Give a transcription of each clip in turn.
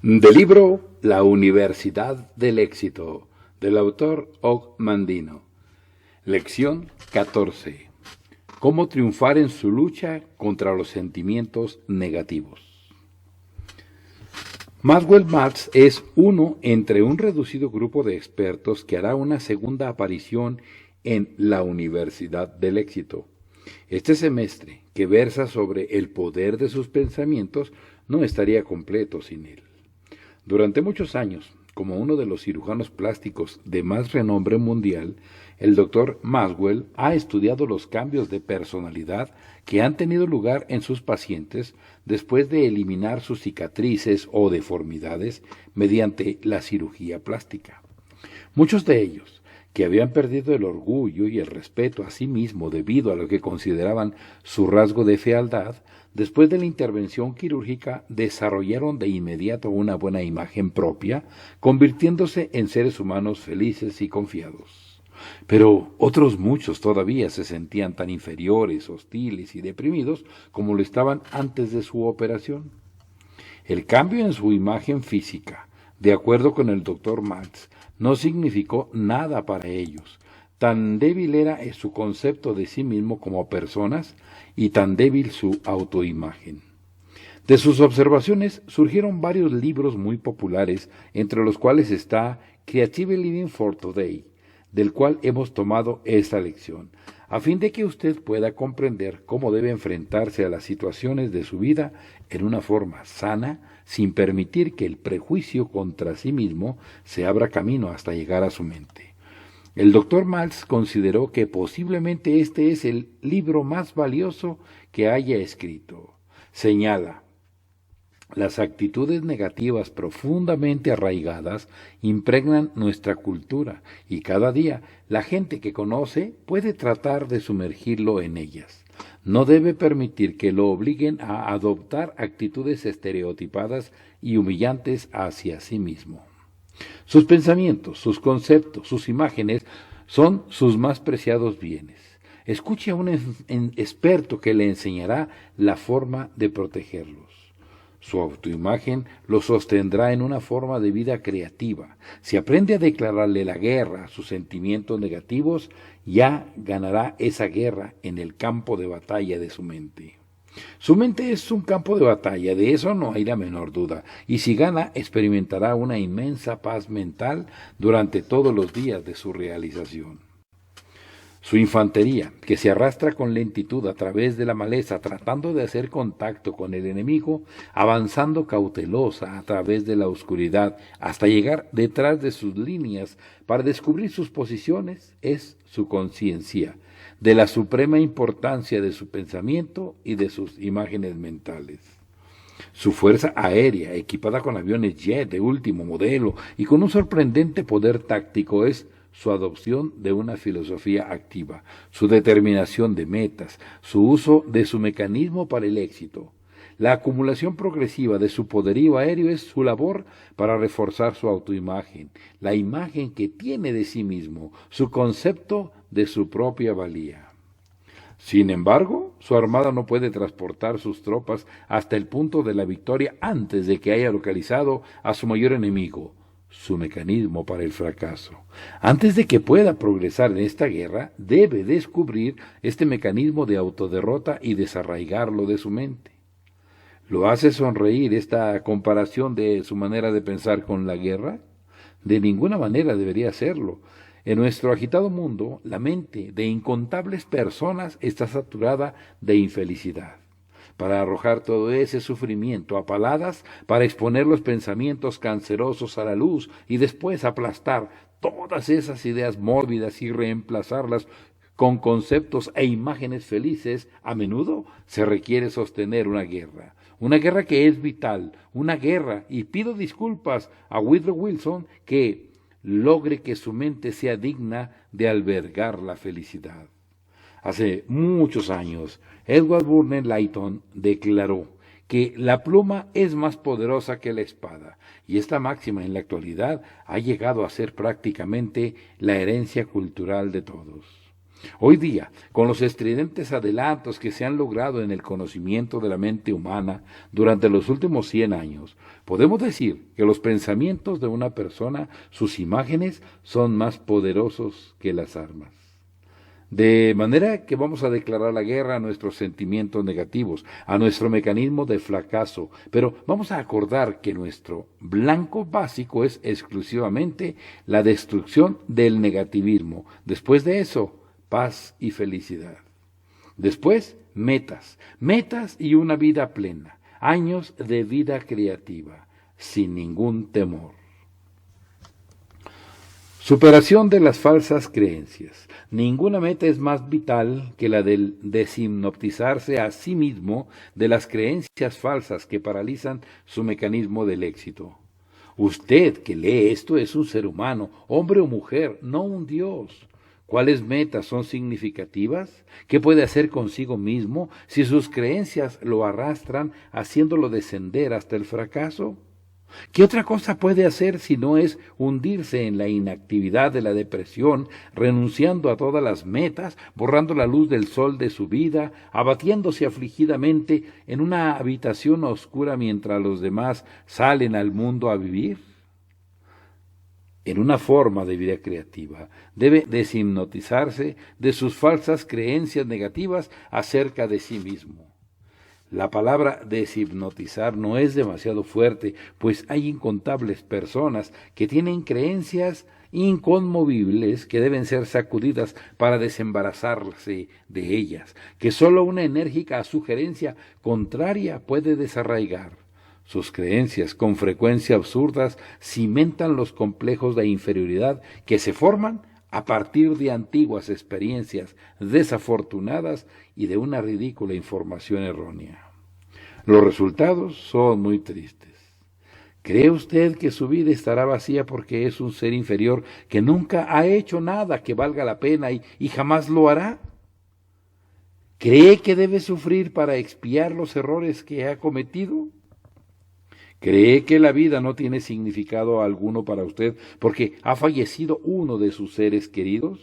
Del libro La Universidad del Éxito, del autor Og Mandino. Lección 14. Cómo triunfar en su lucha contra los sentimientos negativos. Maxwell Maltz es uno entre un reducido grupo de expertos que hará una segunda aparición en La Universidad del Éxito. Este semestre, que versa sobre el poder de sus pensamientos, no estaría completo sin él. Durante muchos años, como uno de los cirujanos plásticos de más renombre mundial, el Dr. Maxwell ha estudiado los cambios de personalidad que han tenido lugar en sus pacientes después de eliminar sus cicatrices o deformidades mediante la cirugía plástica. Muchos de ellos, que habían perdido el orgullo y el respeto a sí mismo debido a lo que consideraban su rasgo de fealdad, después de la intervención quirúrgica desarrollaron de inmediato una buena imagen propia, convirtiéndose en seres humanos felices y confiados. Pero otros muchos todavía se sentían tan inferiores, hostiles y deprimidos como lo estaban antes de su operación. El cambio en su imagen física, de acuerdo con el Dr. Maltz, no significó nada para ellos. Tan débil era su concepto de sí mismo como personas y tan débil su autoimagen. De sus observaciones surgieron varios libros muy populares, entre los cuales está Creative Living for Today, del cual hemos tomado esta lección, a fin de que usted pueda comprender cómo debe enfrentarse a las situaciones de su vida en una forma sana, sin permitir que el prejuicio contra sí mismo se abra camino hasta llegar a su mente. El Dr. Maltz consideró que posiblemente este es el libro más valioso que haya escrito. Señala: las actitudes negativas profundamente arraigadas impregnan nuestra cultura y cada día la gente que conoce puede tratar de sumergirlo en ellas. No debe permitir que lo obliguen a adoptar actitudes estereotipadas y humillantes hacia sí mismo. Sus pensamientos, sus conceptos, sus imágenes son sus más preciados bienes. Escuche a un experto que le enseñará la forma de protegerlos. Su autoimagen lo sostendrá en una forma de vida creativa. Si aprende a declararle la guerra a sus sentimientos negativos, ya ganará esa guerra en el campo de batalla de su mente. Su mente es un campo de batalla, de eso no hay la menor duda, y si gana, experimentará una inmensa paz mental durante todos los días de su realización. Su infantería, que se arrastra con lentitud a través de la maleza tratando de hacer contacto con el enemigo, avanzando cautelosa a través de la oscuridad hasta llegar detrás de sus líneas para descubrir sus posiciones, es su conciencia de la suprema importancia de su pensamiento y de sus imágenes mentales. Su fuerza aérea, equipada con aviones jet de último modelo y con un sorprendente poder táctico, es su adopción de una filosofía activa, su determinación de metas, su uso de su mecanismo para el éxito. La acumulación progresiva de su poderío aéreo es su labor para reforzar su autoimagen, la imagen que tiene de sí mismo, su concepto de su propia valía. Sin embargo, su armada no puede transportar sus tropas hasta el punto de la victoria antes de que haya localizado a su mayor enemigo, su mecanismo para el fracaso. Antes de que pueda progresar en esta guerra, debe descubrir este mecanismo de autoderrota y desarraigarlo de su mente. ¿Lo hace sonreír esta comparación de su manera de pensar con la guerra? De ninguna manera debería hacerlo. En nuestro agitado mundo, la mente de incontables personas está saturada de infelicidad. Para arrojar todo ese sufrimiento a paladas, para exponer los pensamientos cancerosos a la luz y después aplastar todas esas ideas mórbidas y reemplazarlas con conceptos e imágenes felices, a menudo se requiere sostener una guerra que es vital, una guerra, y pido disculpas a Woodrow Wilson, que logre que su mente sea digna de albergar la felicidad. Hace muchos años, Edward Burnett Layton declaró que la pluma es más poderosa que la espada, y esta máxima en la actualidad ha llegado a ser prácticamente la herencia cultural de todos. Hoy día, con los estridentes adelantos que se han logrado en el conocimiento de la mente humana durante los últimos 100 años, podemos decir que los pensamientos de una persona, sus imágenes, son más poderosos que las armas. De manera que vamos a declarar la guerra a nuestros sentimientos negativos, a nuestro mecanismo de fracaso, pero vamos a acordar que nuestro blanco básico es exclusivamente la destrucción del negativismo. Después de eso, paz y felicidad. Después, metas y una vida plena, años de vida creativa, sin ningún temor. Superación de las falsas creencias. Ninguna meta es más vital que la del deshipnotizarse a sí mismo de las creencias falsas que paralizan su mecanismo del éxito. Usted que lee esto es un ser humano, hombre o mujer, no un dios. ¿Cuáles metas son significativas? ¿Qué puede hacer consigo mismo si sus creencias lo arrastran haciéndolo descender hasta el fracaso? ¿Qué otra cosa puede hacer si no es hundirse en la inactividad de la depresión, renunciando a todas las metas, borrando la luz del sol de su vida, abatiéndose afligidamente en una habitación oscura mientras los demás salen al mundo a vivir? En una forma de vida creativa, debe deshipnotizarse de sus falsas creencias negativas acerca de sí mismo. La palabra deshipnotizar no es demasiado fuerte, pues hay incontables personas que tienen creencias inconmovibles que deben ser sacudidas para desembarazarse de ellas, que sólo una enérgica sugerencia contraria puede desarraigar. Sus creencias, con frecuencia absurdas, cimentan los complejos de inferioridad que se forman a partir de antiguas experiencias desafortunadas y de una ridícula información errónea. Los resultados son muy tristes. ¿Cree usted que su vida estará vacía porque es un ser inferior que nunca ha hecho nada que valga la pena y jamás lo hará? ¿Cree que debe sufrir para expiar los errores que ha cometido? ¿Cree que la vida no tiene significado alguno para usted porque ha fallecido uno de sus seres queridos?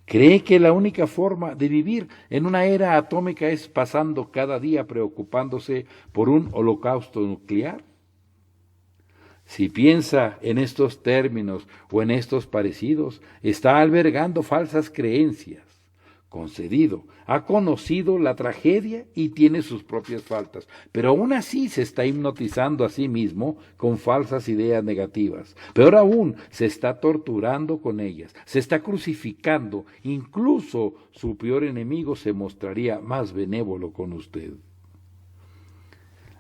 ¿Cree que la única forma de vivir en una era atómica es pasando cada día preocupándose por un holocausto nuclear? Si piensa en estos términos o en estos parecidos, está albergando falsas creencias. Concedido, ha conocido la tragedia y tiene sus propias faltas, pero aún así se está hipnotizando a sí mismo con falsas ideas negativas. Peor aún, se está torturando con ellas, se está crucificando, incluso su peor enemigo se mostraría más benévolo con usted.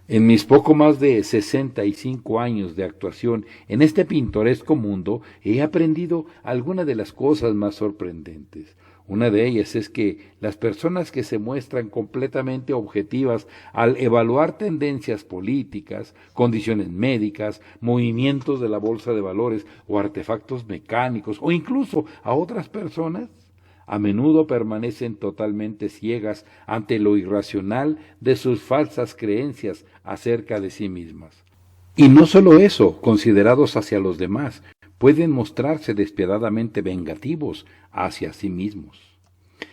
En mis poco más de 65 años de actuación en este pintoresco mundo, he aprendido algunas de las cosas más sorprendentes. Una de ellas es que las personas que se muestran completamente objetivas al evaluar tendencias políticas, condiciones médicas, movimientos de la bolsa de valores o artefactos mecánicos o incluso a otras personas, a menudo permanecen totalmente ciegas ante lo irracional de sus falsas creencias acerca de sí mismas. Y no solo eso, considerados hacia los demás, pueden mostrarse despiadadamente vengativos hacia sí mismos.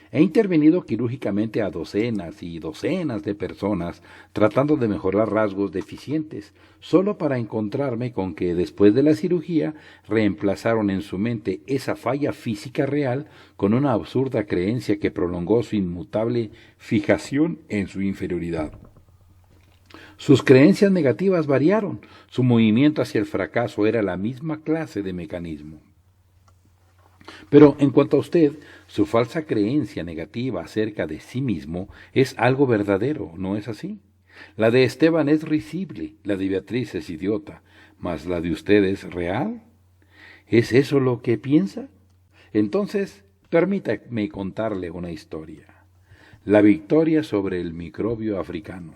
He intervenido quirúrgicamente a docenas y docenas de personas tratando de mejorar rasgos deficientes, solo para encontrarme con que después de la cirugía reemplazaron en su mente esa falla física real con una absurda creencia que prolongó su inmutable fijación en su inferioridad. Sus creencias negativas variaron, su movimiento hacia el fracaso era la misma clase de mecanismo. Pero en cuanto a usted, su falsa creencia negativa acerca de sí mismo es algo verdadero, ¿no es así? La de Esteban es risible, la de Beatriz es idiota, mas la de usted es real. ¿Es eso lo que piensa? Entonces, permítame contarle una historia. La victoria sobre el microbio africano.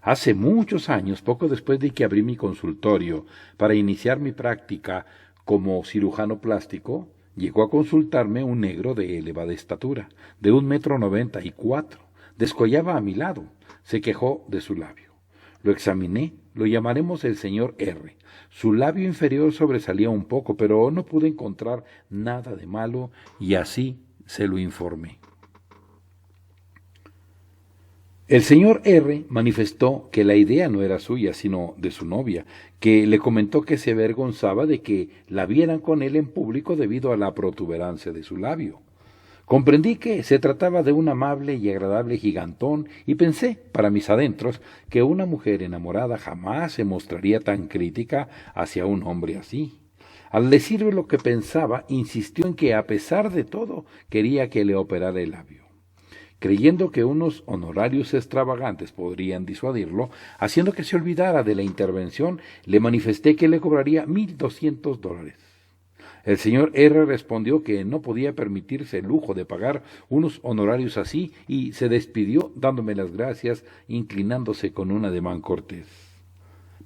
Hace muchos años, poco después de que abrí mi consultorio para iniciar mi práctica como cirujano plástico, llegó a consultarme un negro de elevada estatura, de 1,94 m. Descollaba a mi lado. Se quejó de su labio. Lo examiné, lo llamaremos el señor R. Su labio inferior sobresalía un poco, pero no pude encontrar nada de malo y así se lo informé. El señor R. manifestó que la idea no era suya, sino de su novia, que le comentó que se avergonzaba de que la vieran con él en público debido a la protuberancia de su labio. Comprendí que se trataba de un amable y agradable gigantón y pensé, para mis adentros, que una mujer enamorada jamás se mostraría tan crítica hacia un hombre así. Al decirle lo que pensaba, insistió en que, a pesar de todo, quería que le operara el labio. Creyendo que unos honorarios extravagantes podrían disuadirlo, haciendo que se olvidara de la intervención, le manifesté que le cobraría $1,200. El señor R. respondió que no podía permitirse el lujo de pagar unos honorarios así y se despidió dándome las gracias, inclinándose con un ademán cortés.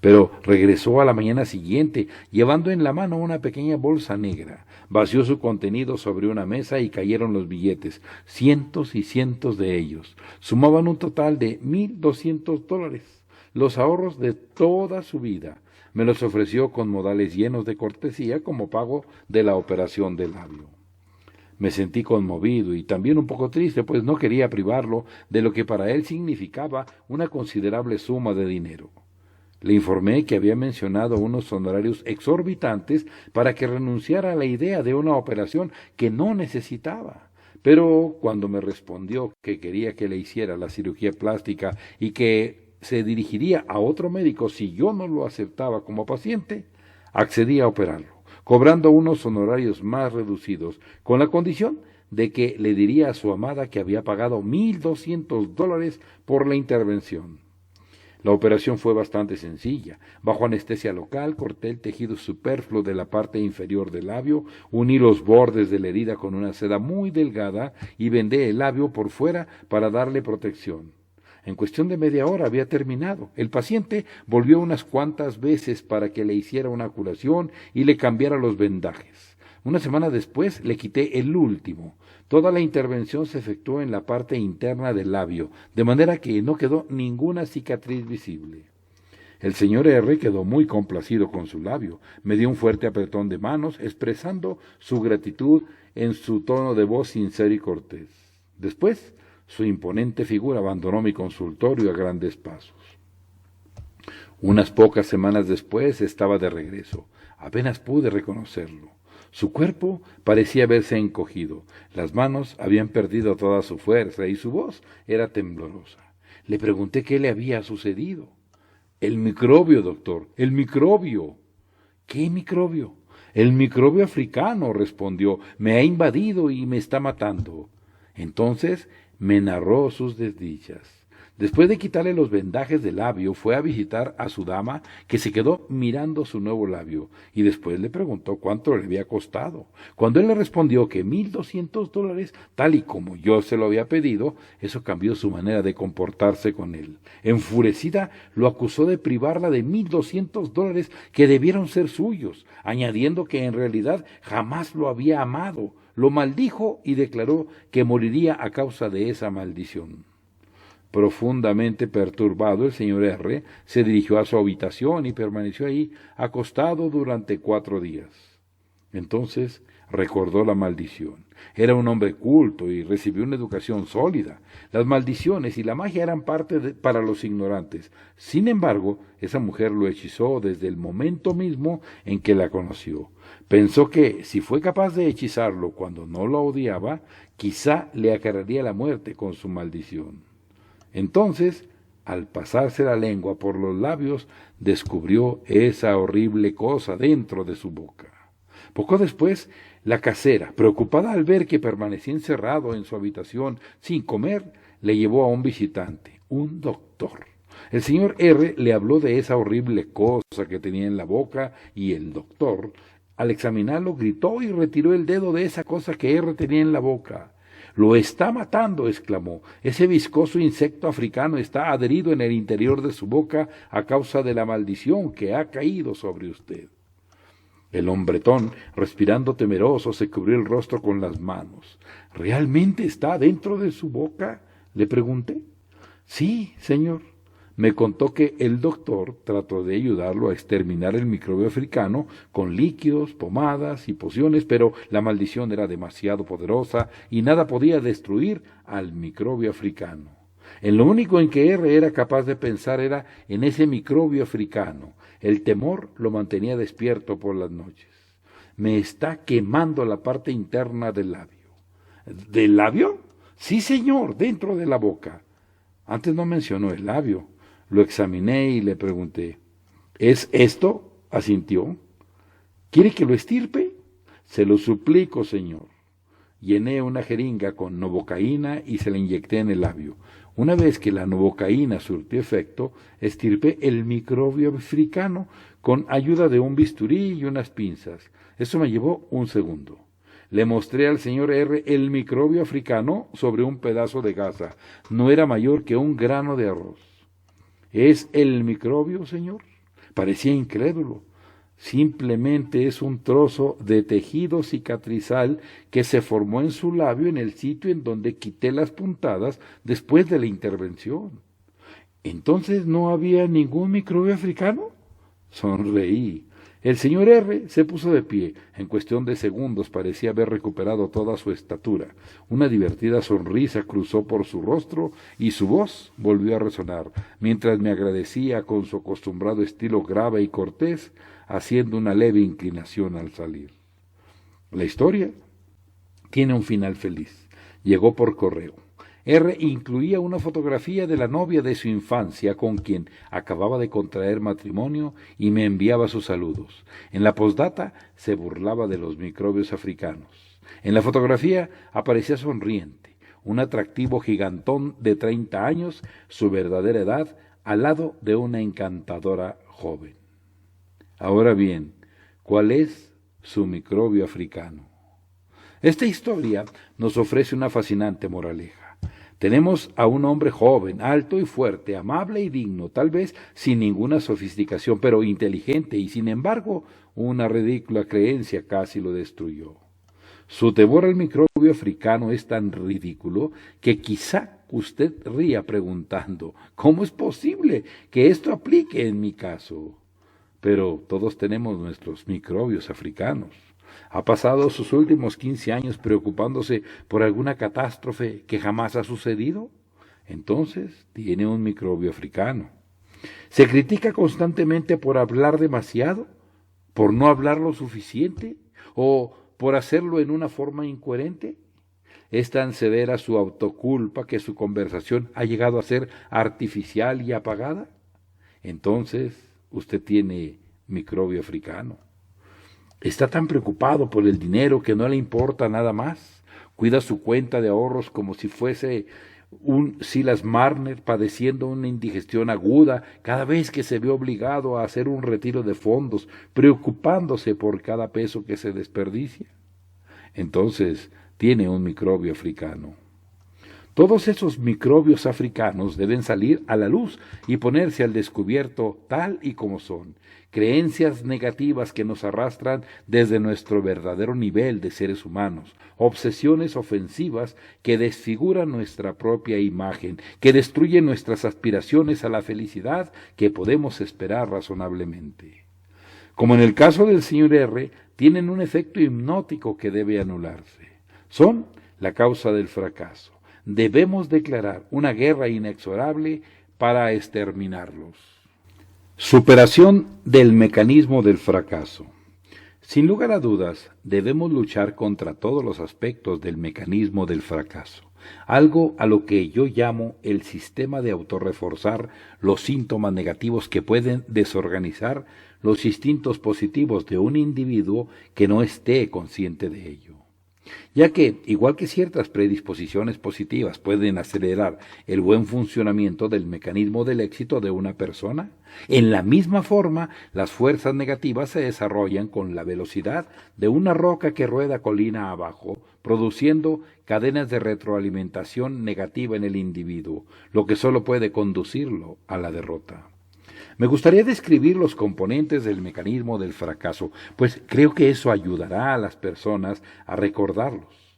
Pero regresó a la mañana siguiente, llevando en la mano una pequeña bolsa negra. Vació su contenido sobre una mesa y cayeron los billetes, cientos y cientos de ellos. Sumaban un total de $1,200, los ahorros de toda su vida. Me los ofreció con modales llenos de cortesía como pago de la operación del labio. Me sentí conmovido y también un poco triste, pues no quería privarlo de lo que para él significaba una considerable suma de dinero. Le informé que había mencionado unos honorarios exorbitantes para que renunciara a la idea de una operación que no necesitaba. Pero cuando me respondió que quería que le hiciera la cirugía plástica y que se dirigiría a otro médico si yo no lo aceptaba como paciente, accedí a operarlo, cobrando unos honorarios más reducidos, con la condición de que le diría a su amada que había pagado $1,200 por la intervención. La operación fue bastante sencilla. Bajo anestesia local, corté el tejido superfluo de la parte inferior del labio, uní los bordes de la herida con una seda muy delgada y vendé el labio por fuera para darle protección. En cuestión de media hora había terminado. El paciente volvió unas cuantas veces para que le hiciera una curación y le cambiara los vendajes. Una semana después le quité el último. Toda la intervención se efectuó en la parte interna del labio, de manera que no quedó ninguna cicatriz visible. El señor R. quedó muy complacido con su labio. Me dio un fuerte apretón de manos, expresando su gratitud en su tono de voz sincero y cortés. Después, su imponente figura abandonó mi consultorio a grandes pasos. Unas pocas semanas después estaba de regreso. Apenas pude reconocerlo. Su cuerpo parecía haberse encogido, las manos habían perdido toda su fuerza y su voz era temblorosa. Le pregunté qué le había sucedido. El microbio, doctor, el microbio. ¿Qué microbio? El microbio africano, respondió, me ha invadido y me está matando. Entonces me narró sus desdichas. Después de quitarle los vendajes del labio, fue a visitar a su dama, que se quedó mirando su nuevo labio, y después le preguntó cuánto le había costado. Cuando él le respondió que $1,200, tal y como yo se lo había pedido, eso cambió su manera de comportarse con él. Enfurecida, lo acusó de privarla de $1,200 que debieron ser suyos, añadiendo que en realidad jamás lo había amado. Lo maldijo y declaró que moriría a causa de esa maldición. Profundamente perturbado, el señor R. se dirigió a su habitación y permaneció ahí acostado durante 4 días. Entonces recordó la maldición. Era un hombre culto y recibió una educación sólida. Las maldiciones y la magia eran para los ignorantes. Sin embargo, esa mujer lo hechizó desde el momento mismo en que la conoció. Pensó que, si fue capaz de hechizarlo cuando no lo odiaba, quizá le acarrearía la muerte con su maldición. Entonces, al pasarse la lengua por los labios, descubrió esa horrible cosa dentro de su boca. Poco después, la casera, preocupada al ver que permanecía encerrado en su habitación sin comer, le llevó a un visitante, un doctor. El señor R. le habló de esa horrible cosa que tenía en la boca y el doctor, al examinarlo, gritó y retiró el dedo de esa cosa que R. tenía en la boca. «¡Lo está matando!», exclamó. «Ese viscoso insecto africano está adherido en el interior de su boca a causa de la maldición que ha caído sobre usted». El hombretón, respirando temeroso, se cubrió el rostro con las manos. «¿Realmente está dentro de su boca?», le pregunté. «Sí, señor. me contó que el doctor trató de ayudarlo a exterminar el microbio africano con líquidos, pomadas y pociones, pero la maldición era demasiado poderosa y nada podía destruir al microbio africano. En lo único en que R era capaz de pensar era en ese microbio africano. El temor lo mantenía despierto por las noches. Me está quemando la parte interna del labio. ¿Del labio? Sí, señor, dentro de la boca. Antes no mencionó el labio. Lo examiné y le pregunté, ¿es esto? Asintió. ¿Quiere que lo estirpe? Se lo suplico, señor. Llené una jeringa con novocaína y se la inyecté en el labio. Una vez que la novocaína surtió efecto, estirpé el microbio africano con ayuda de un bisturí y unas pinzas. Eso me llevó un segundo. Le mostré al señor R el microbio africano sobre un pedazo de gasa. No era mayor que un grano de arroz. ¿Es el microbio, señor? Parecía incrédulo. Simplemente es un trozo de tejido cicatrizal que se formó en su labio en el sitio en donde quité las puntadas después de la intervención. ¿Entonces no había ningún microbio africano? Sonreí. El señor R se puso de pie. En cuestión de segundos parecía haber recuperado toda su estatura. Una divertida sonrisa cruzó por su rostro y su voz volvió a resonar, mientras me agradecía con su acostumbrado estilo grave y cortés, haciendo una leve inclinación al salir. La historia tiene un final feliz. Llegó por correo. R incluía una fotografía de la novia de su infancia con quien acababa de contraer matrimonio y me enviaba sus saludos. En la postdata se burlaba de los microbios africanos. En la fotografía aparecía sonriente, un atractivo gigantón de 30 años, su verdadera edad, al lado de una encantadora joven. Ahora bien, ¿cuál es su microbio africano? Esta historia nos ofrece una fascinante moraleja. Tenemos a un hombre joven, alto y fuerte, amable y digno, tal vez sin ninguna sofisticación, pero inteligente, y sin embargo una ridícula creencia casi lo destruyó. Su temor al microbio africano es tan ridículo que quizá usted ría preguntando, ¿cómo es posible que esto aplique en mi caso? Pero todos tenemos nuestros microbios africanos. ¿Ha pasado sus últimos 15 años preocupándose por alguna catástrofe que jamás ha sucedido? Entonces tiene un microbio africano. ¿Se critica constantemente por hablar demasiado? ¿Por no hablar lo suficiente? ¿O por hacerlo en una forma incoherente? ¿Es tan severa su autoculpa que su conversación ha llegado a ser artificial y apagada? Entonces usted tiene microbio africano. Está tan preocupado por el dinero que no le importa nada más. Cuida su cuenta de ahorros como si fuese un Silas Marner padeciendo una indigestión aguda cada vez que se ve obligado a hacer un retiro de fondos, preocupándose por cada peso que se desperdicia. Entonces tiene un microbio africano. Todos esos microbios africanos deben salir a la luz y ponerse al descubierto tal y como son. Creencias negativas que nos arrastran desde nuestro verdadero nivel de seres humanos, obsesiones ofensivas que desfiguran nuestra propia imagen, que destruyen nuestras aspiraciones a la felicidad que podemos esperar razonablemente. Como en el caso del señor R, tienen un efecto hipnótico que debe anularse. Son la causa del fracaso. Debemos declarar una guerra inexorable para exterminarlos. Superación del mecanismo del fracaso. Sin lugar a dudas, debemos luchar contra todos los aspectos del mecanismo del fracaso, algo a lo que yo llamo el sistema de autorreforzar los síntomas negativos que pueden desorganizar los instintos positivos de un individuo que no esté consciente de ello. Ya que, igual que ciertas predisposiciones positivas pueden acelerar el buen funcionamiento del mecanismo del éxito de una persona, en la misma forma las fuerzas negativas se desarrollan con la velocidad de una roca que rueda colina abajo, produciendo cadenas de retroalimentación negativa en el individuo, lo que solo puede conducirlo a la derrota. Me gustaría describir los componentes del mecanismo del fracaso, pues creo que eso ayudará a las personas a recordarlos.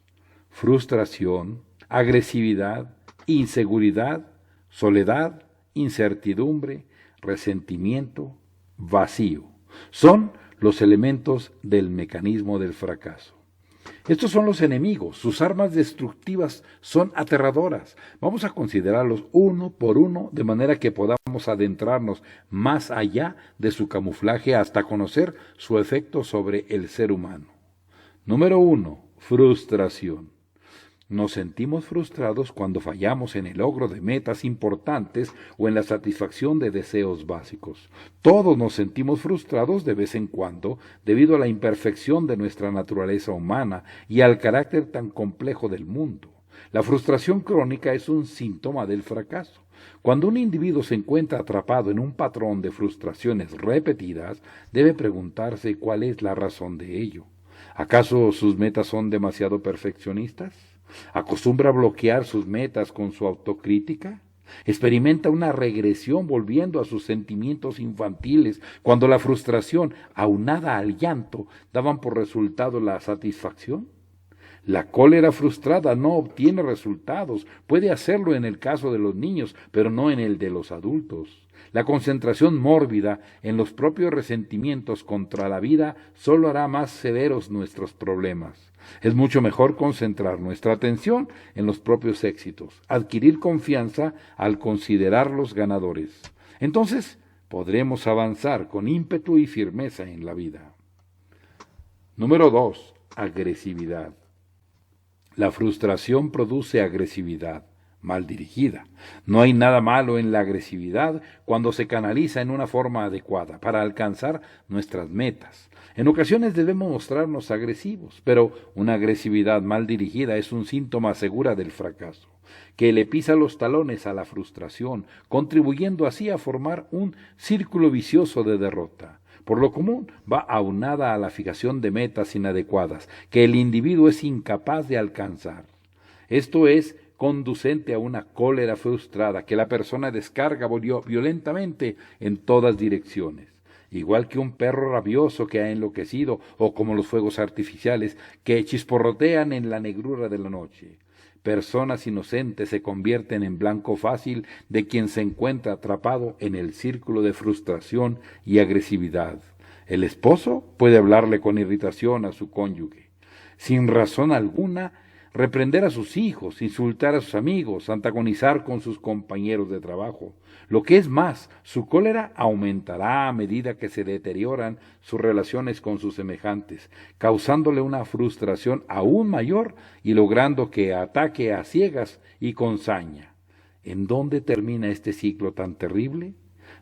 Frustración, agresividad, inseguridad, soledad incertidumbre, resentimiento, vacío. Son los elementos del mecanismo del fracaso. Estos son los enemigos, sus armas destructivas son aterradoras. Vamos a considerarlos uno por uno de manera que podamos adentrarnos más allá de su camuflaje hasta conocer su efecto sobre el ser humano. Número 1. Frustración. Nos sentimos frustrados cuando fallamos en el logro de metas importantes o en la satisfacción de deseos básicos. Todos nos sentimos frustrados de vez en cuando debido a la imperfección de nuestra naturaleza humana y al carácter tan complejo del mundo. La frustración crónica es un síntoma del fracaso. Cuando un individuo se encuentra atrapado en un patrón de frustraciones repetidas, debe preguntarse cuál es la razón de ello. ¿Acaso sus metas son demasiado perfeccionistas? ¿Acostumbra bloquear sus metas con su autocrítica? ¿Experimenta una regresión volviendo a sus sentimientos infantiles cuando la frustración, aunada al llanto, daban por resultado la satisfacción? La cólera frustrada no obtiene resultados. Puede hacerlo en el caso de los niños, pero no en el de los adultos. La concentración mórbida en los propios resentimientos contra la vida solo hará más severos nuestros problemas. Es mucho mejor concentrar nuestra atención en los propios éxitos, adquirir confianza al considerarlos ganadores. Entonces podremos avanzar con ímpetu y firmeza en la vida. Número 2. Agresividad. La frustración produce agresividad mal dirigida. No hay nada malo en la agresividad cuando se canaliza en una forma adecuada para alcanzar nuestras metas. En ocasiones debemos mostrarnos agresivos, pero una agresividad mal dirigida es un síntoma segura del fracaso, que le pisa los talones a la frustración, contribuyendo así a formar un círculo vicioso de derrota. Por lo común, va aunada a la fijación de metas inadecuadas, que el individuo es incapaz de alcanzar. Esto es conducente a una cólera frustrada que la persona descarga violentamente en todas direcciones. Igual que un perro rabioso que ha enloquecido, o como los fuegos artificiales que chisporrotean en la negrura de la noche. Personas inocentes se convierten en blanco fácil de quien se encuentra atrapado en el círculo de frustración y agresividad. El esposo puede hablarle con irritación a su cónyuge, sin razón alguna, reprender a sus hijos, insultar a sus amigos, antagonizar con sus compañeros de trabajo. Lo que es más, su cólera aumentará a medida que se deterioran sus relaciones con sus semejantes, causándole una frustración aún mayor y logrando que ataque a ciegas y con saña. ¿En dónde termina este ciclo tan terrible?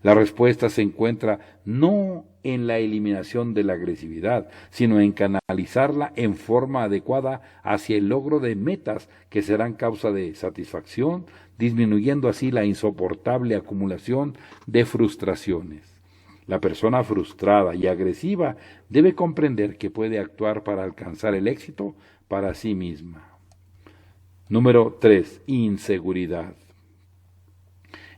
La respuesta se encuentra no en la eliminación de la agresividad, sino en canalizarla en forma adecuada hacia el logro de metas que serán causa de satisfacción, disminuyendo así la insoportable acumulación de frustraciones. La persona frustrada y agresiva debe comprender que puede actuar para alcanzar el éxito para sí misma. Número 3. Inseguridad.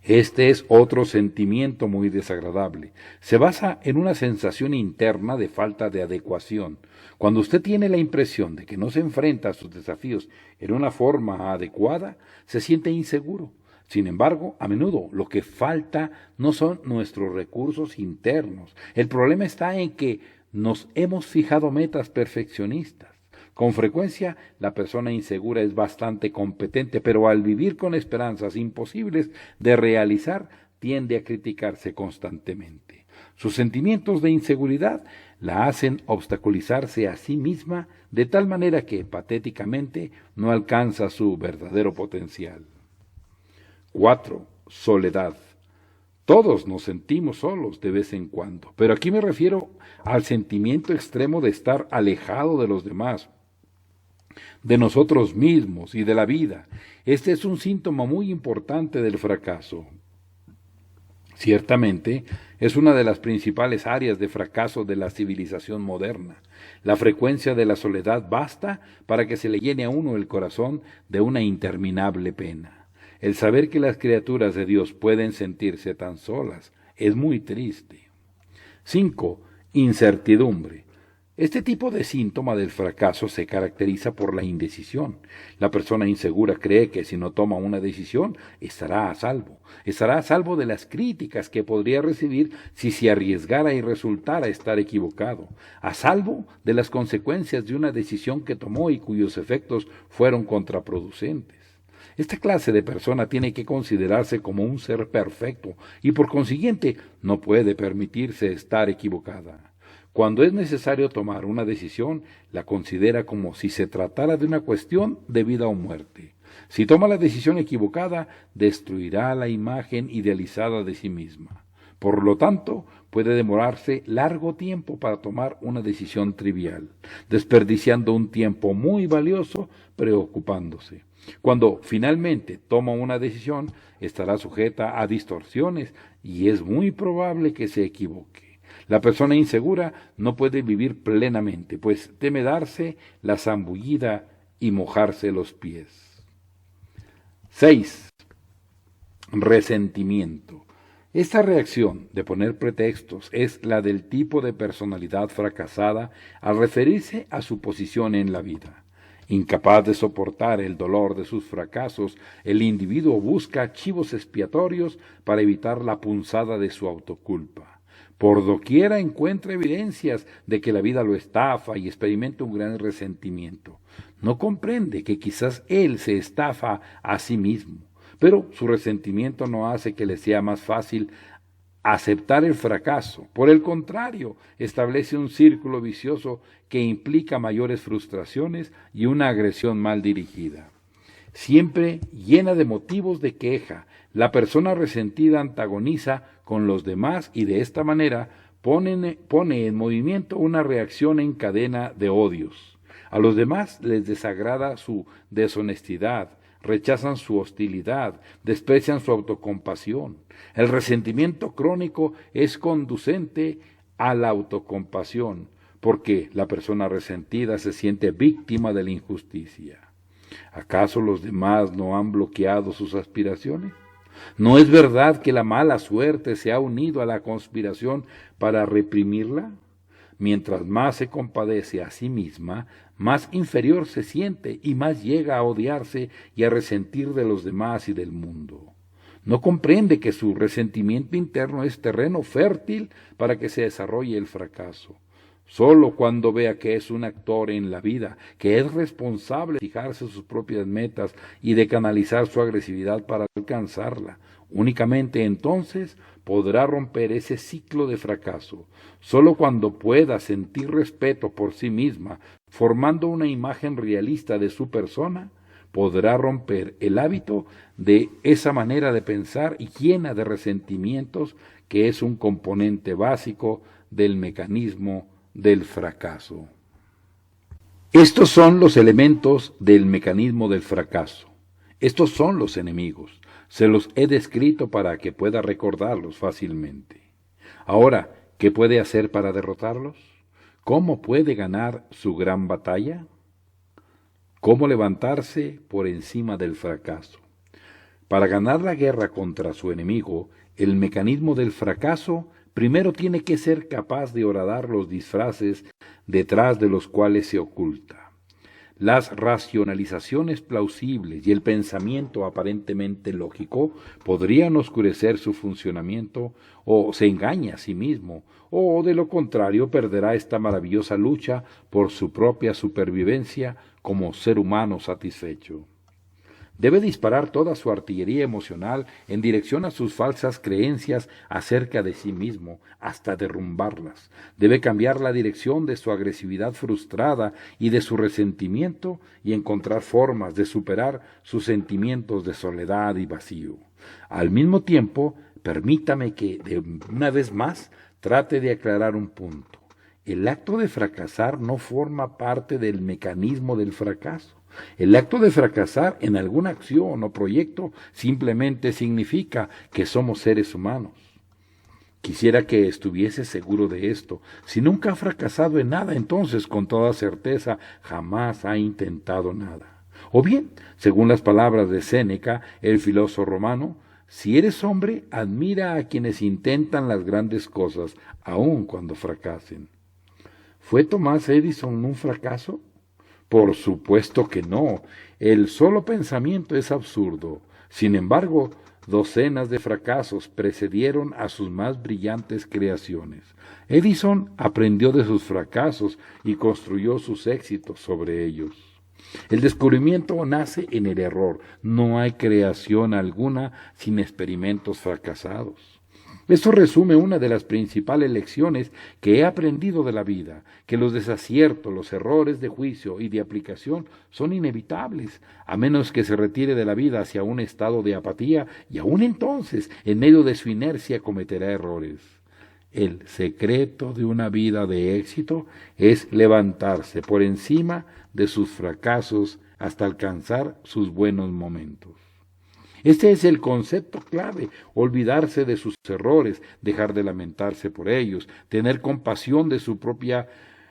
Este es otro sentimiento muy desagradable. Se basa en una sensación interna de falta de adecuación. Cuando usted tiene la impresión de que no se enfrenta a sus desafíos en una forma adecuada, se siente inseguro. Sin embargo, a menudo lo que falta no son nuestros recursos internos. El problema está en que nos hemos fijado metas perfeccionistas. Con frecuencia, la persona insegura es bastante competente, pero al vivir con esperanzas imposibles de realizar, tiende a criticarse constantemente. Sus sentimientos de inseguridad la hacen obstaculizarse a sí misma de tal manera que, patéticamente, no alcanza su verdadero potencial. 4. Soledad. Todos nos sentimos solos de vez en cuando, pero aquí me refiero al sentimiento extremo de estar alejado de los demás, de nosotros mismos y de la vida. Este es un síntoma muy importante del fracaso. Ciertamente, es una de las principales áreas de fracaso de la civilización moderna. La frecuencia de la soledad basta para que se le llene a uno el corazón de una interminable pena. El saber que las criaturas de Dios pueden sentirse tan solas es muy triste. 5. Incertidumbre. Este tipo de síntoma del fracaso se caracteriza por la indecisión. La persona insegura cree que si no toma una decisión estará a salvo de las críticas que podría recibir si se arriesgara y resultara estar equivocado, a salvo de las consecuencias de una decisión que tomó y cuyos efectos fueron contraproducentes. Esta clase de persona tiene que considerarse como un ser perfecto y por consiguiente no puede permitirse estar equivocada. Cuando es necesario tomar una decisión, la considera como si se tratara de una cuestión de vida o muerte. Si toma la decisión equivocada, destruirá la imagen idealizada de sí misma. Por lo tanto, puede demorarse largo tiempo para tomar una decisión trivial, desperdiciando un tiempo muy valioso preocupándose. Cuando finalmente toma una decisión, estará sujeta a distorsiones y es muy probable que se equivoque. La persona insegura no puede vivir plenamente, pues teme darse la zambullida y mojarse los pies. 6. Resentimiento. Esta reacción de poner pretextos es la del tipo de personalidad fracasada al referirse a su posición en la vida. Incapaz de soportar el dolor de sus fracasos, el individuo busca chivos expiatorios para evitar la punzada de su autoculpa. Por doquiera encuentra evidencias de que la vida lo estafa y experimenta un gran resentimiento. No comprende que quizás él se estafa a sí mismo, pero su resentimiento no hace que le sea más fácil aceptar el fracaso. Por el contrario, establece un círculo vicioso que implica mayores frustraciones y una agresión mal dirigida. Siempre llena de motivos de queja, la persona resentida antagoniza con los demás y de esta manera pone en movimiento una reacción en cadena de odios. A los demás les desagrada su deshonestidad, rechazan su hostilidad, desprecian su autocompasión. El resentimiento crónico es conducente a la autocompasión, porque la persona resentida se siente víctima de la injusticia. ¿Acaso los demás no han bloqueado sus aspiraciones? ¿No es verdad que la mala suerte se ha unido a la conspiración para reprimirla? Mientras más se compadece a sí misma, más inferior se siente y más llega a odiarse y a resentir de los demás y del mundo. No comprende que su resentimiento interno es terreno fértil para que se desarrolle el fracaso. Solo cuando vea que es un actor en la vida, que es responsable de fijarse sus propias metas y de canalizar su agresividad para alcanzarla, únicamente entonces podrá romper ese ciclo de fracaso. Solo cuando pueda sentir respeto por sí misma, formando una imagen realista de su persona, podrá romper el hábito de esa manera de pensar y llena de resentimientos que es un componente básico del mecanismo del fracaso. Estos son los elementos del mecanismo del fracaso. Estos son los enemigos. Se los he descrito para que pueda recordarlos fácilmente. Ahora, ¿qué puede hacer para derrotarlos? ¿Cómo puede ganar su gran batalla? ¿Cómo levantarse por encima del fracaso? Para ganar la guerra contra su enemigo, el mecanismo del fracaso primero tiene que ser capaz de horadar los disfraces detrás de los cuales se oculta. Las racionalizaciones plausibles y el pensamiento aparentemente lógico podrían oscurecer su funcionamiento, o se engaña a sí mismo, o de lo contrario perderá esta maravillosa lucha por su propia supervivencia como ser humano satisfecho. Debe disparar toda su artillería emocional en dirección a sus falsas creencias acerca de sí mismo, hasta derrumbarlas. Debe cambiar la dirección de su agresividad frustrada y de su resentimiento y encontrar formas de superar sus sentimientos de soledad y vacío. Al mismo tiempo, permítame que, de una vez más, trate de aclarar un punto. El acto de fracasar no forma parte del mecanismo del fracaso. El acto de fracasar en alguna acción o proyecto simplemente significa que somos seres humanos. Quisiera que estuviese seguro de esto. Si nunca ha fracasado en nada, entonces con toda certeza jamás ha intentado nada. O bien, según las palabras de Séneca, el filósofo romano, si eres hombre, admira a quienes intentan las grandes cosas, aun cuando fracasen. ¿Fue Thomas Edison un fracaso? Por supuesto que no. El solo pensamiento es absurdo. Sin embargo, docenas de fracasos precedieron a sus más brillantes creaciones. Edison aprendió de sus fracasos y construyó sus éxitos sobre ellos. El descubrimiento nace en el error. No hay creación alguna sin experimentos fracasados. Esto resume una de las principales lecciones que he aprendido de la vida, que los desaciertos, los errores de juicio y de aplicación son inevitables, a menos que se retire de la vida hacia un estado de apatía, y aún entonces, en medio de su inercia, cometerá errores. El secreto de una vida de éxito es levantarse por encima de sus fracasos hasta alcanzar sus buenos momentos. Este es el concepto clave: olvidarse de sus errores, dejar de lamentarse por ellos, tener compasión de su propia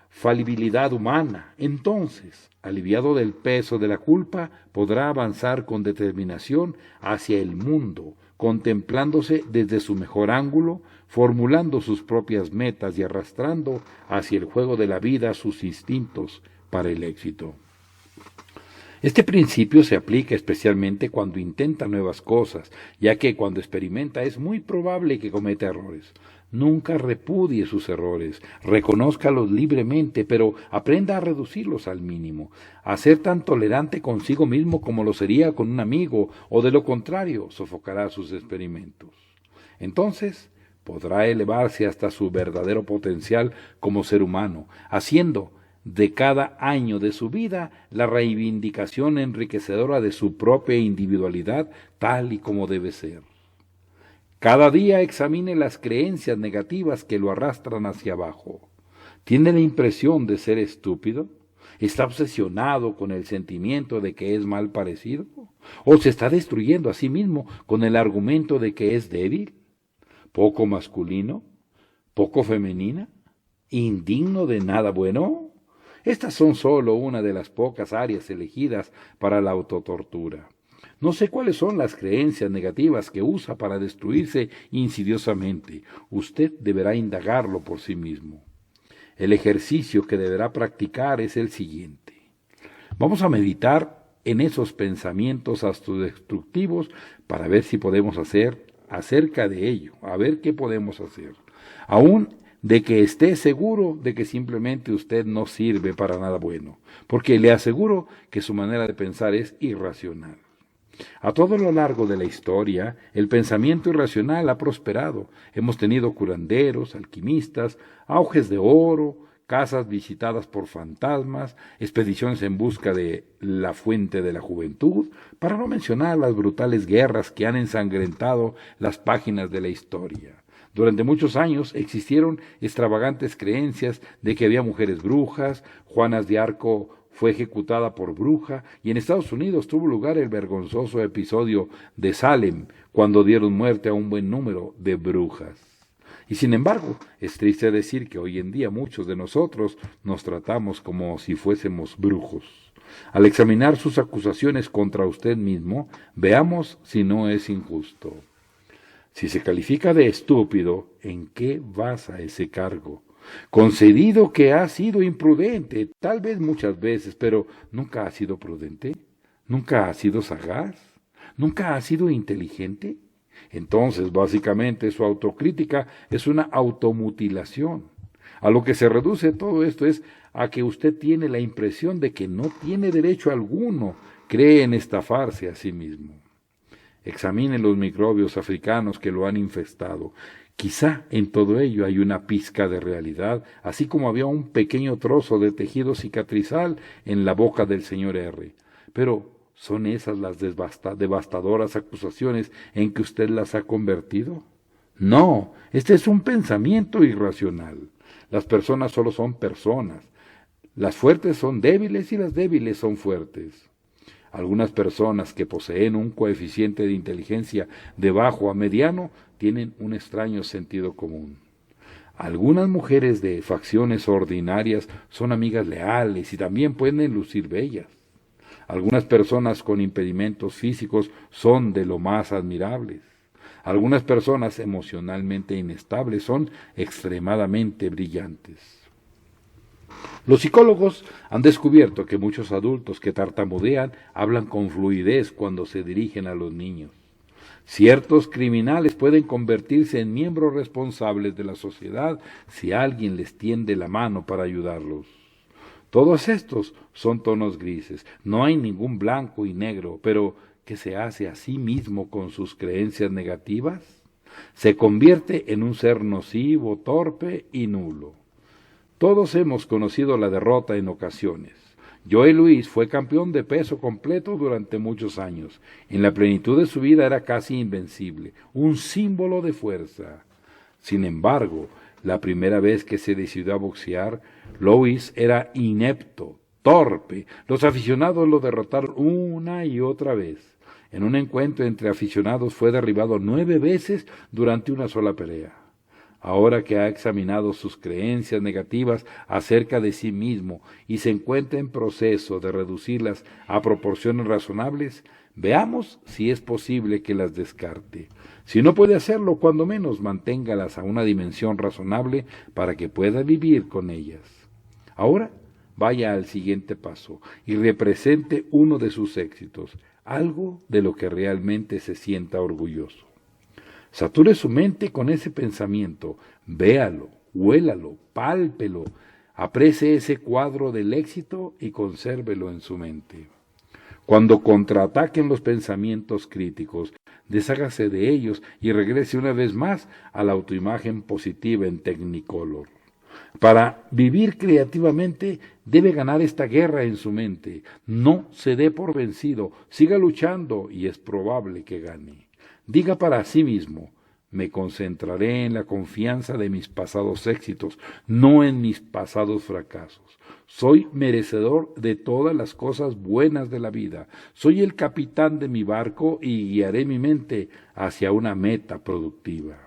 falibilidad humana. Entonces, aliviado del peso de la culpa, podrá avanzar con determinación hacia el mundo, contemplándose desde su mejor ángulo, formulando sus propias metas y arrastrando hacia el juego de la vida sus instintos para el éxito. Este principio se aplica especialmente cuando intenta nuevas cosas, ya que cuando experimenta es muy probable que cometa errores. Nunca repudie sus errores, reconózcalos libremente, pero aprenda a reducirlos al mínimo, a ser tan tolerante consigo mismo como lo sería con un amigo, o de lo contrario, sofocará sus experimentos. Entonces, podrá elevarse hasta su verdadero potencial como ser humano, haciendo de cada año de su vida la reivindicación enriquecedora de su propia individualidad tal y como debe ser. Cada día examine las creencias negativas que lo arrastran hacia abajo. ¿Tiene la impresión de ser estúpido? ¿Está obsesionado con el sentimiento de que es mal parecido? ¿O se está destruyendo a sí mismo con el argumento de que es débil? ¿Poco masculino? ¿Poco femenina? ¿Indigno de nada bueno? Estas son solo una de las pocas áreas elegidas para la autotortura. No sé cuáles son las creencias negativas que usa para destruirse insidiosamente. Usted deberá indagarlo por sí mismo. El ejercicio que deberá practicar es el siguiente. Vamos a meditar en esos pensamientos autodestructivos para ver si podemos hacer acerca de ello, a ver qué podemos hacer. Aún de que esté seguro de que simplemente usted no sirve para nada bueno, porque le aseguro que su manera de pensar es irracional. A todo lo largo de la historia, el pensamiento irracional ha prosperado. Hemos tenido curanderos, alquimistas, auges de oro, casas visitadas por fantasmas, expediciones en busca de la fuente de la juventud, para no mencionar las brutales guerras que han ensangrentado las páginas de la historia. Durante muchos años existieron extravagantes creencias de que había mujeres brujas. Juana de Arco fue ejecutada por bruja, y en Estados Unidos tuvo lugar el vergonzoso episodio de Salem, cuando dieron muerte a un buen número de brujas. Y sin embargo, es triste decir que hoy en día muchos de nosotros nos tratamos como si fuésemos brujos. Al examinar sus acusaciones contra usted mismo, veamos si no es injusto. Si se califica de estúpido, ¿en qué basa ese cargo? Concedido que ha sido imprudente, tal vez muchas veces, pero ¿nunca ha sido prudente? ¿Nunca ha sido sagaz? ¿Nunca ha sido inteligente? Entonces, básicamente, su autocrítica es una automutilación. A lo que se reduce todo esto es a que usted tiene la impresión de que no tiene derecho alguno, cree en estafarse a sí mismo. Examine los microbios africanos que lo han infestado. Quizá en todo ello hay una pizca de realidad, así como había un pequeño trozo de tejido cicatrizal en la boca del señor R. Pero, ¿son esas las devastadoras acusaciones en que usted las ha convertido? No, este es un pensamiento irracional. Las personas solo son personas. Las fuertes son débiles y las débiles son fuertes. Algunas personas que poseen un coeficiente de inteligencia de bajo a mediano tienen un extraño sentido común. Algunas mujeres de facciones ordinarias son amigas leales y también pueden lucir bellas. Algunas personas con impedimentos físicos son de lo más admirables. Algunas personas emocionalmente inestables son extremadamente brillantes. Los psicólogos han descubierto que muchos adultos que tartamudean hablan con fluidez cuando se dirigen a los niños. Ciertos criminales pueden convertirse en miembros responsables de la sociedad si alguien les tiende la mano para ayudarlos. Todos estos son tonos grises, no hay ningún blanco y negro, pero ¿qué se hace a sí mismo con sus creencias negativas? Se convierte en un ser nocivo, torpe y nulo. Todos hemos conocido la derrota en ocasiones. Joe Louis fue campeón de peso completo durante muchos años. En la plenitud de su vida era casi invencible, un símbolo de fuerza. Sin embargo, la primera vez que se decidió a boxear, Louis era inepto, torpe. Los aficionados lo derrotaron una y otra vez. En un encuentro entre aficionados fue derribado 9 veces durante una sola pelea. Ahora que ha examinado sus creencias negativas acerca de sí mismo y se encuentra en proceso de reducirlas a proporciones razonables, veamos si es posible que las descarte. Si no puede hacerlo, cuando menos manténgalas a una dimensión razonable para que pueda vivir con ellas. Ahora vaya al siguiente paso y represente uno de sus éxitos, algo de lo que realmente se sienta orgulloso. Sature su mente con ese pensamiento, véalo, huélalo, pálpelo, aprecie ese cuadro del éxito y consérvelo en su mente. Cuando contraataquen los pensamientos críticos, deshágase de ellos y regrese una vez más a la autoimagen positiva en Technicolor. Para vivir creativamente debe ganar esta guerra en su mente. No se dé por vencido, siga luchando y es probable que gane. Diga para sí mismo, me concentraré en la confianza de mis pasados éxitos, no en mis pasados fracasos. Soy merecedor de todas las cosas buenas de la vida. Soy el capitán de mi barco y guiaré mi mente hacia una meta productiva.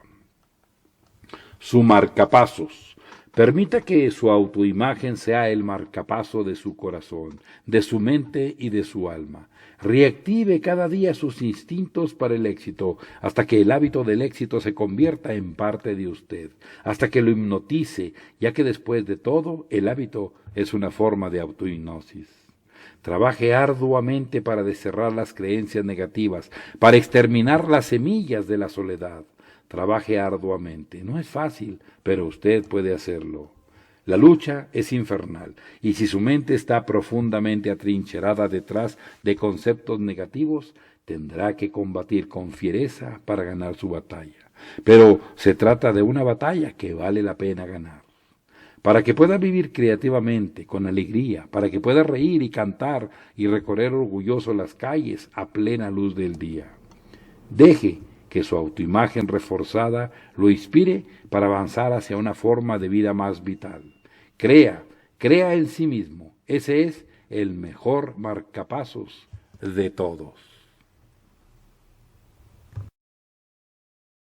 Su marcapasos. Permita que su autoimagen sea el marcapaso de su corazón, de su mente y de su alma. Reactive cada día sus instintos para el éxito, hasta que el hábito del éxito se convierta en parte de usted, hasta que lo hipnotice, ya que después de todo, el hábito es una forma de autohipnosis. Trabaje arduamente para desterrar las creencias negativas, para exterminar las semillas de la soledad. Trabaje arduamente. No es fácil, pero usted puede hacerlo. La lucha es infernal, y si su mente está profundamente atrincherada detrás de conceptos negativos, tendrá que combatir con fiereza para ganar su batalla. Pero se trata de una batalla que vale la pena ganar. Para que pueda vivir creativamente, con alegría, para que pueda reír y cantar y recorrer orgulloso las calles a plena luz del día. Deje que su autoimagen reforzada lo inspire para avanzar hacia una forma de vida más vital. Crea en sí mismo. Ese es el mejor marcapasos de todos.